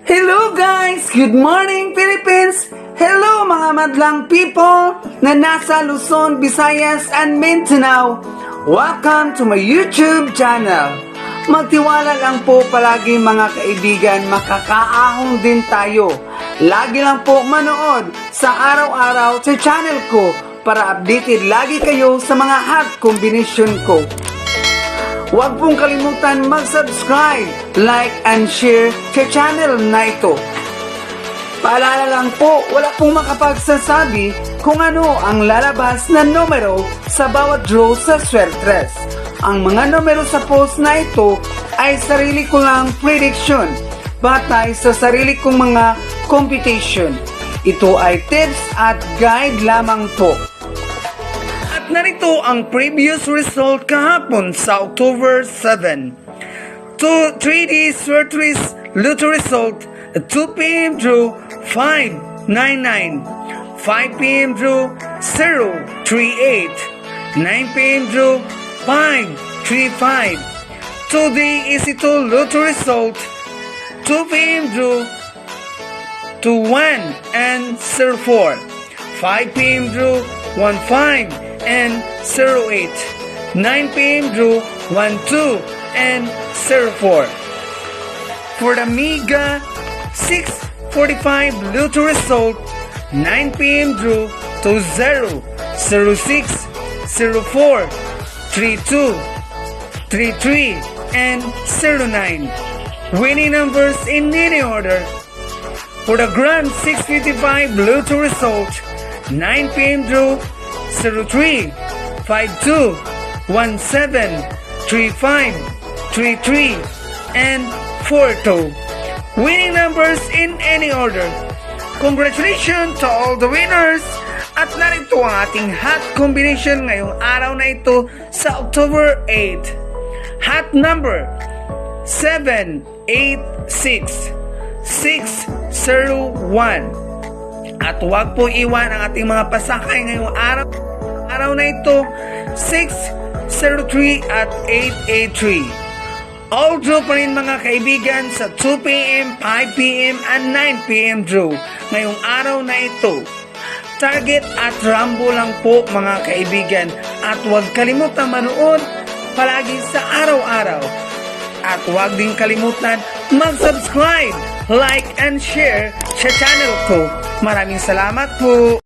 Hello guys! Good morning Philippines! Hello mga madlang people na nasa Luzon, Visayas and Mindanao! Welcome to my YouTube channel! Magtiwala lang po palagi mga kaibigan, makakaahon din tayo. Lagi lang po manood sa araw-araw sa channel ko para updated lagi kayo sa mga hot combination ko. Huwag pong kalimutan mag-subscribe, like, and share sa channel na ito. Paalala lang po, wala pong makapagsasabi kung ano ang lalabas na numero sa bawat draw sa Swertres. Ang mga numero sa post na ito ay sarili ko lang prediction, batay sa sarili kong mga computation. Ito ay tips at guide lamang po. At narito ang previous result kahapon sa October 7. 3D Swertres Lotto result, 2 p.m. draw 599, 5 p.m. draw 038, 9 p.m. draw 535. Today is ito Lotto result, 2 p.m. draw to 1 and 04, 5 p.m. draw 15 and 08, 9 p.m. draw 12 and 04. For the Mega 645 Lotto result, 9 p.m. draw to 0, 06, 04, 32, 33 and 09. Winning numbers in any order. For the Grand 655 Lotto result, 9 p.m. draw 03, 52, 17, 35, 33, and 42. Winning numbers in any order. Congratulations to all the winners! At narito ang ating hot combination ngayong araw na ito sa October 8. Hot number 786 601. At huwag po iwan ang ating mga pasakay ngayong araw na ito, 603 at 883. All draw pa rin mga kaibigan sa 2 p.m., 5 p.m. and 9 p.m. draw ngayong araw na ito. Target at Rambo lang po mga kaibigan. At huwag kalimutan manood palagi sa araw-araw. At huwag din kalimutan mag-subscribe, like, and share sa channel ko. Maraming salamat po!